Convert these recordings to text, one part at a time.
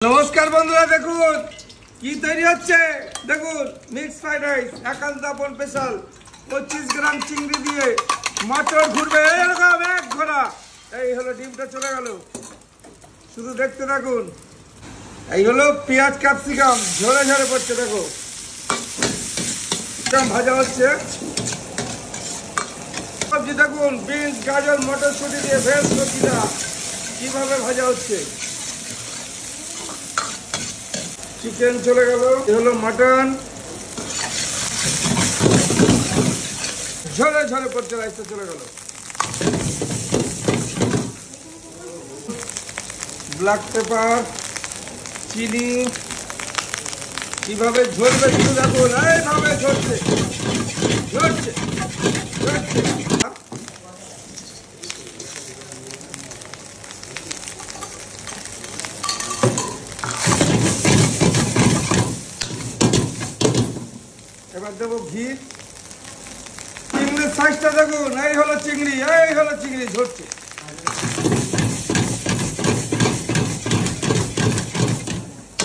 নমস্কার বন্ধুরা, দেখুন কি তৈরি হচ্ছে। দেখুন মিক্স ফ্রাইড রাইস একান্ত আপন স্পেশাল 25 গ্রাম চিংড়ি দিয়ে মটর ঘুরবে এরকম এক ঘোড়া। এই হলো ডিমটা চলে গেল, শুধু দেখতে থাকুন। এই হলো পেঁয়াজ ক্যাপসিকাম ঝরে ঝরে পড়ছে, দেখো ভাজা হচ্ছে। সবজি দেখুন বিনস গাজর মটরশুঁটি দিয়ে ভেজ সবজিটা কিভাবে ভাজা হচ্ছে। চিকেন চলে গেল, এ হলো মাটন ঝরে ঝরে পড়ছে, রাইসটা চলে গেল। ব্ল্যাক পেপার চিনি কিভাবে ঝরবে শুধু দেখুন, এইভাবে ঝরছে ঝরছে ঝরছে। এবার দেবো ঘি। চিংড়ির সাইজটা দেখুন, এই হলো চিংড়ি, এই হলো চিংড়ি ঝরছে।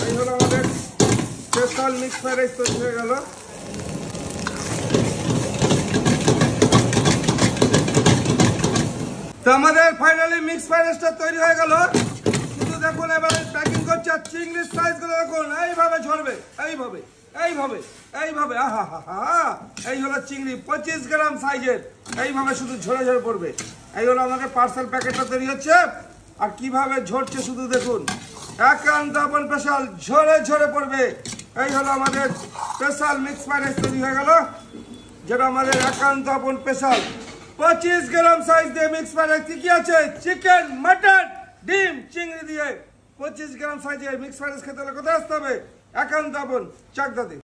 এই হলো আমাদের স্পেশাল মিক্স ফ্রাইড রাইস তৈরি হয়ে গেল। তো আমাদের ফাইনালি মিক্স ফ্রাইড রাইসটা তৈরি হয়ে গেল। শুধু দেখুন এবারে প্যাকিং করছে, আর চিংড়ির সাইজগুলো দেখুন এইভাবে ঝরবে, এইভাবে এইভাবে এইভাবে। আহা হা হা, এই হলো চিংড়ি 25 গ্রাম সাইজের, এইভাবে শুধু ঝরে ঝরে পড়বে। এই হলো আমাদের পার্সেল প্যাকেটটা তৈরি হচ্ছে, আর কিভাবে ঝরছে শুধু দেখুন। একান্ত আপন স্পেশাল ঝরে ঝরে পড়বে। এই হলো আমাদের স্পেশাল মিক্স ফ্রাইড রাইস তৈরি হয়ে গেল, যেটা আমাদের একান্ত আপন স্পেশাল 25 গ্রাম সাইজ দিয়ে মিক্স ফ্রাইড রাইস। কি আছে? চিকেন, মাটন, ডিম, চিংড়ি দিয়ে 25 গ্রাম সাইজের মিক্স ফ্রাইড রাইস খেতে হলে কোথায় আসতে হবে? একান্ত আপন চাকদাতে।